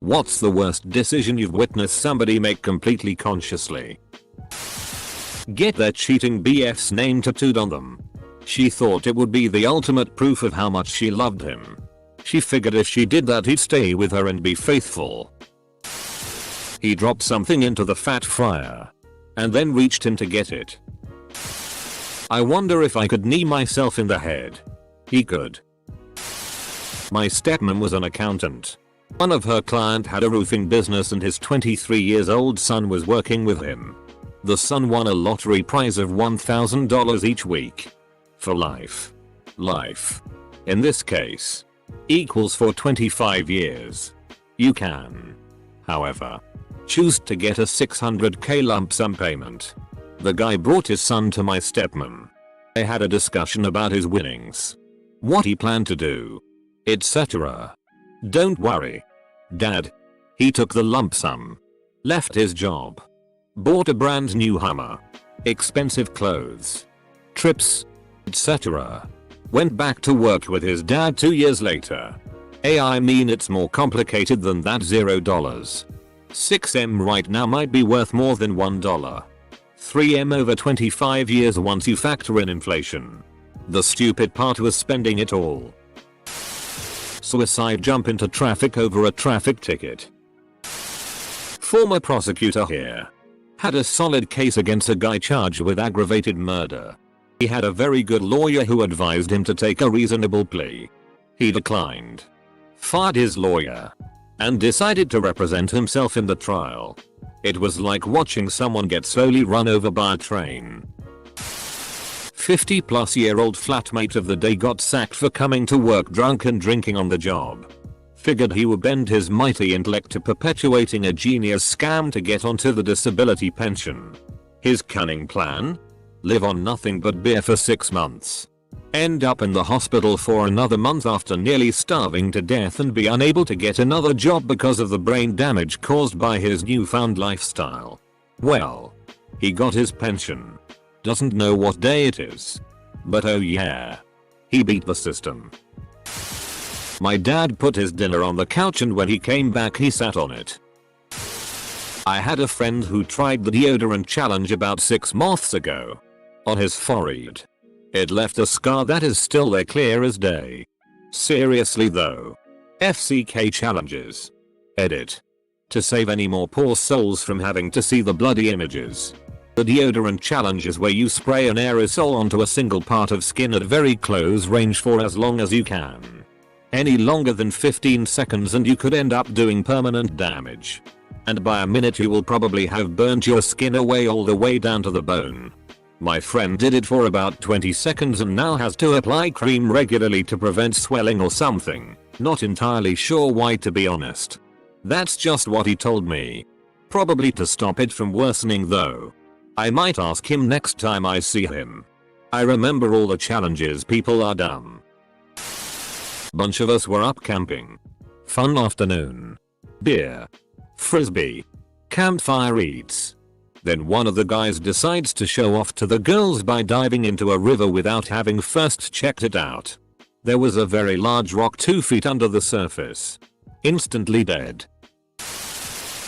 What's the worst decision you've witnessed somebody make completely consciously? Get their cheating BF's name tattooed on them. She thought it would be the ultimate proof of how much she loved him. She figured if she did that he'd stay with her and be faithful. He dropped something into the fat fryer and then reached in to get it. I wonder if I could knee myself in the head. He could. My stepmom was an accountant. One of her clients had a roofing business and his 23 years old son was working with him. The son won a lottery prize of $1,000 each week. For life. Life. In this case. Equals for 25 years. You can, however, choose to get a $600k lump sum payment. The guy brought his son to my stepmom. They had a discussion about his winnings, what he planned to do, etc. Don't worry, Dad. He took the lump sum, left his job, bought a brand new Hummer, expensive clothes, trips, etc. Went back to work with his dad 2 years later. I mean it's more complicated than that. $0. 6M right now might be worth more than $1. 3M over 25 years once you factor in inflation. The stupid part was spending it all. Suicide jump into traffic over a traffic ticket. Former prosecutor here. Had a solid case against a guy charged with aggravated murder. He had a very good lawyer who advised him to take a reasonable plea. He declined. Fired his lawyer. And decided to represent himself in the trial. It was like watching someone get slowly run over by a train. 50-plus-year-old flatmate of the day got sacked for coming to work drunk and drinking on the job. Figured he would bend his mighty intellect to perpetuating a genius scam to get onto the disability pension. His cunning plan? Live on nothing but beer for 6 months. End up in the hospital for another month after nearly starving to death and be unable to get another job because of the brain damage caused by his newfound lifestyle. Well, he got his pension. Doesn't know what day it is. But oh yeah. He beat the system. My dad put his dinner on the couch and when he came back he sat on it. I had a friend who tried the deodorant challenge about 6 months ago. On his forehead. It left a scar that is still there clear as day. Seriously though. FCK challenges. Edit. To save any more poor souls from having to see the bloody images. The deodorant challenge is where you spray an aerosol onto a single part of skin at very close range for as long as you can. Any longer than 15 seconds and you could end up doing permanent damage. And by a minute you will probably have burnt your skin away all the way down to the bone. My friend did it for about 20 seconds and now has to apply cream regularly to prevent swelling or something. Not entirely sure why, to be honest. That's just what he told me. Probably to stop it from worsening though. I might ask him next time I see him. I remember all the challenges. People are dumb. Bunch of us were up camping. Fun afternoon. Beer. Frisbee. Campfire eats. Then one of the guys decides to show off to the girls by diving into a river without having first checked it out. There was a very large rock 2 feet under the surface. Instantly dead.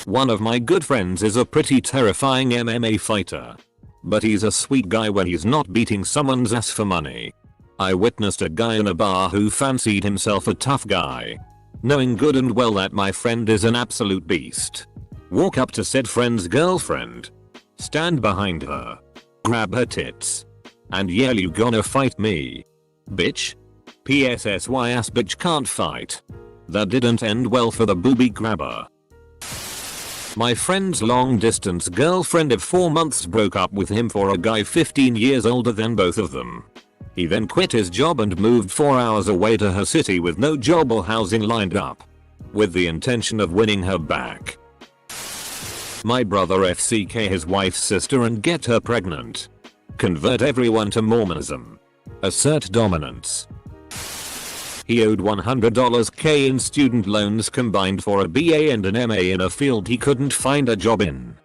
One of my good friends is a pretty terrifying MMA fighter. But he's a sweet guy when he's not beating someone's ass for money. I witnessed a guy in a bar who fancied himself a tough guy. Knowing good and well that my friend is an absolute beast. Walk up to said friend's girlfriend. Stand behind her. Grab her tits. And yell, "You gonna fight me? Bitch?" PSSY ass bitch can't fight. That didn't end well for the booby grabber. My friend's long distance girlfriend of 4 months broke up with him for a guy 15 years older than both of them. He then quit his job and moved 4 hours away to her city with no job or housing lined up. With the intention of winning her back. My brother FCK his wife's sister and get her pregnant. Convert everyone to Mormonism. Assert dominance. He owed $100k in student loans combined for a BA and an MA in a field he couldn't find a job in.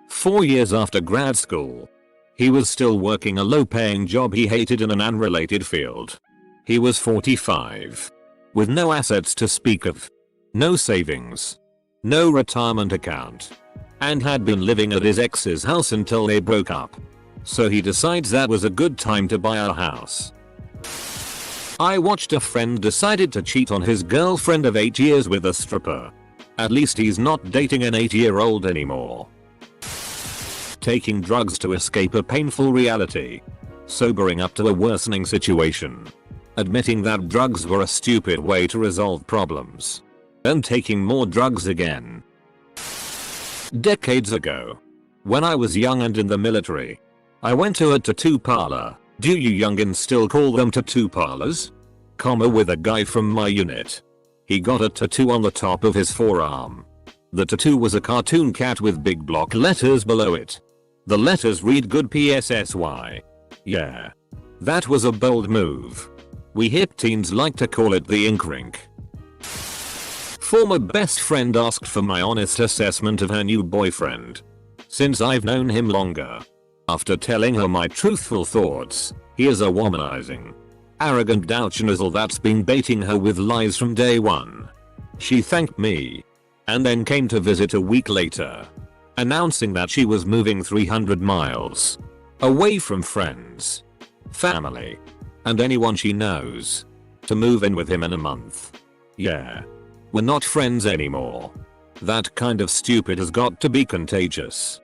4 years after grad school. He was still working a low-paying job he hated in an unrelated field. He was 45. With no assets to speak of. No savings. no retirement account, and had been living at his ex's house until they broke up. So he decides that was a good time to buy a house. I watched a friend decided to cheat on his girlfriend of 8 years with a stripper. At least he's not dating an 8-year-old anymore. Taking drugs to escape a painful reality. Sobering up to a worsening situation. Admitting that drugs were a stupid way to resolve problems. And taking more drugs again. Decades ago, when I was young and in the military, I went to a tattoo parlor. Do you youngins still call them tattoo parlors? With a guy from my unit. He got a tattoo on the top of his forearm. The tattoo was a cartoon cat with big block letters below it. The letters read good PSSY. Yeah. That was a bold move. We hip teens like to call it the ink rink. Former best friend asked for my honest assessment of her new boyfriend. Since I've known him longer. After telling her my truthful thoughts, he is a womanizing, arrogant douche-nozzle that's been baiting her with lies from day one. She thanked me. And then came to visit a week later. Announcing that she was moving 300 miles. Away from friends, family, and anyone she knows. To move in with him in a month. Yeah. We're not friends anymore. That kind of stupid has got to be contagious.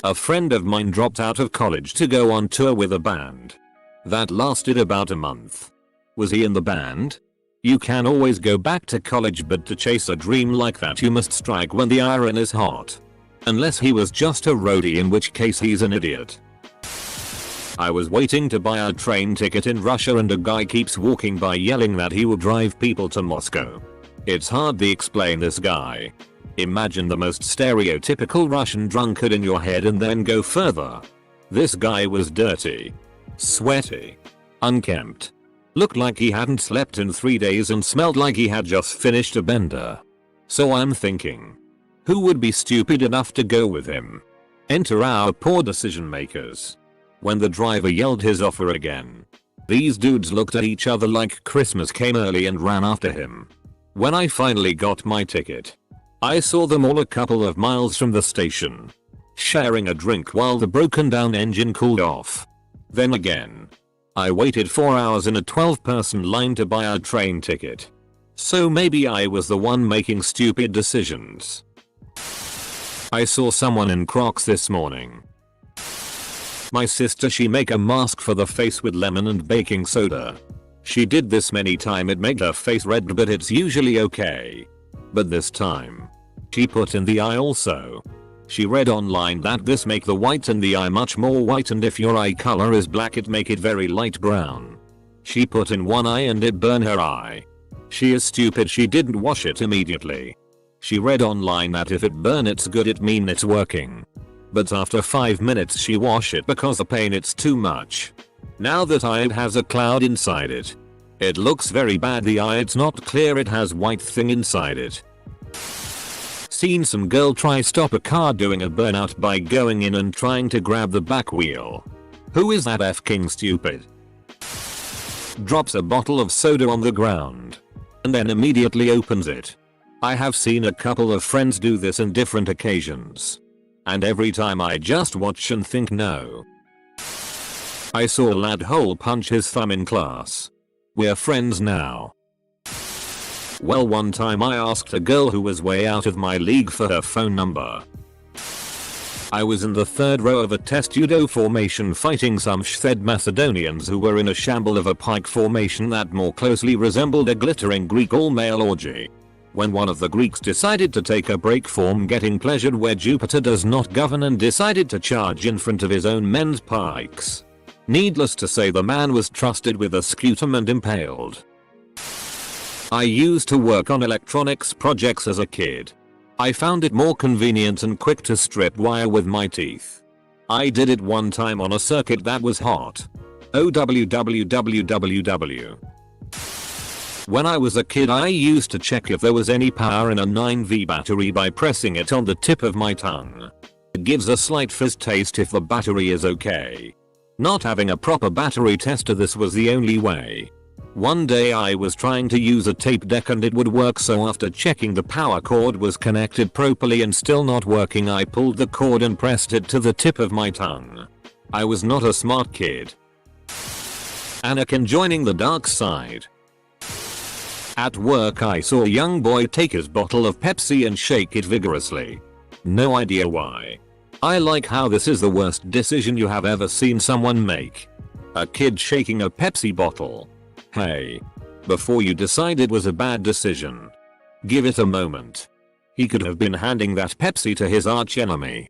A friend of mine dropped out of college to go on tour with a band. That lasted about a month. Was he in the band? You can always go back to college, but to chase a dream like that you must strike when the iron is hot. Unless he was just a roadie, in which case he's an idiot. I was waiting to buy a train ticket in Russia and a guy keeps walking by yelling that he will drive people to Moscow. It's hard to explain this guy. Imagine the most stereotypical Russian drunkard in your head and then go further. This guy was dirty, sweaty, unkempt, looked like he hadn't slept in 3 days and smelled like he had just finished a bender. So I'm thinking, who would be stupid enough to go with him? Enter our poor decision makers. When the driver yelled his offer again, these dudes looked at each other like Christmas came early and ran after him. When I finally got my ticket, I saw them all a couple of miles from the station, sharing a drink while the broken down engine cooled off. Then again, I waited 4 hours in a 12-person line to buy a train ticket. So maybe I was the one making stupid decisions. I saw someone in Crocs this morning. My sister, she make a mask for the face with lemon and baking soda. She did this many times, it made her face red, but it's usually okay. But this time, she put in the eye also. She read online that this make the white in the eye much more white, and if your eye color is black it make it very light brown. She put in one eye and it burned her eye. She is stupid, she didn't wash it immediately. She read online that if it burn it's good, it mean it's working. But after 5 minutes she wash it because the pain it's too much. Now that eye it has a cloud inside it. It looks very bad, the eye it's not clear, it has white thing inside it. Seen some girl try stop a car doing a burnout by going in and trying to grab the back wheel. Who is that f***ing stupid? Drops a bottle of soda on the ground. And then immediately opens it. I have seen a couple of friends do this in different occasions. And every time I just watch and think no. I saw a lad hole punch his thumb in class. We're friends now. Well, one time I asked a girl who was way out of my league for her phone number. I was in the third row of a test judo formation fighting some Shed Macedonians who were in a shamble of a pike formation that more closely resembled a glittering Greek all-male orgy. When one of the Greeks decided to take a break from getting pleasured where Jupiter does not govern and decided to charge in front of his own men's pikes. Needless to say, the man was trusted with a sputum and impaled. I used to work on electronics projects as a kid. I found it more convenient and quick to strip wire with my teeth. I did it one time on a circuit that was hot. OWWWWW. When I was a kid I used to check if there was any power in a 9V battery by pressing it on the tip of my tongue. It gives a slight fizz taste if the battery is okay. Not having a proper battery tester, this was the only way. One day I was trying to use a tape deck and it would work, so after checking the power cord was connected properly and still not working, I pulled the cord and pressed it to the tip of my tongue. I was not a smart kid. Anakin joining the dark side. At work I saw a young boy take his bottle of Pepsi and shake it vigorously. No idea why. I like how this is the worst decision you have ever seen someone make. A kid shaking a Pepsi bottle. Hey. Before you decide it was a bad decision, give it a moment. He could have been handing that Pepsi to his arch enemy.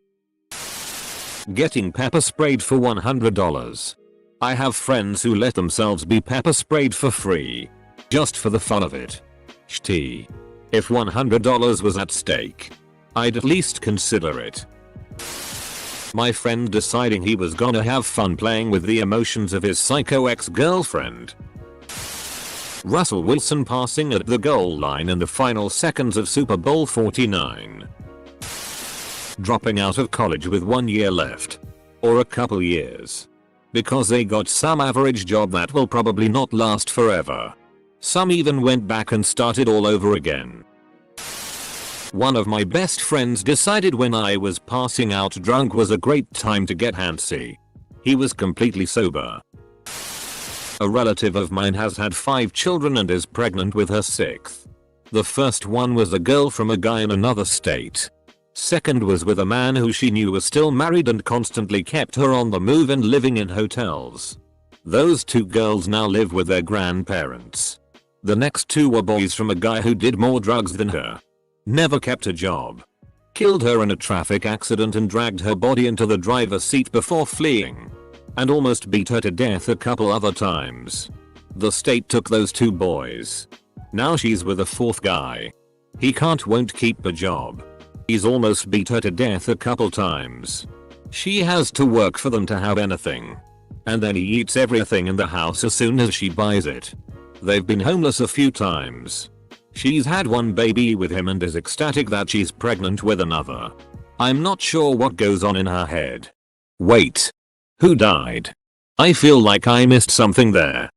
Getting pepper sprayed for $100. I have friends who let themselves be pepper sprayed for free. Just for the fun of it. Shitty. If $100 was at stake, I'd at least consider it. My friend deciding he was gonna have fun playing with the emotions of his psycho ex-girlfriend. Russell Wilson passing at the goal line in the final seconds of Super Bowl 49. Dropping out of college with 1 year left. Or a couple years. Because they got some average job that will probably not last forever. Some even went back and started all over again. One of my best friends decided when I was passing out drunk was a great time to get handsy. He was completely sober. A relative of mine has had 5 children and is pregnant with her 6th. The first one was a girl from a guy in another state. Second was with a man who she knew was still married and constantly kept her on the move and living in hotels. Those 2 girls now live with their grandparents. The next 2 were boys from a guy who did more drugs than her. Never kept a job. Killed her in a traffic accident and dragged her body into the driver's seat before fleeing. And almost beat her to death a couple other times. The state took those 2 boys. Now she's with a 4th guy. He won't keep a job. He's almost beat her to death a couple times. She has to work for them to have anything. And then he eats everything in the house as soon as she buys it. They've been homeless a few times. She's had 1 baby with him and is ecstatic that she's pregnant with another. I'm not sure what goes on in her head. Wait. Who died? I feel like I missed something there.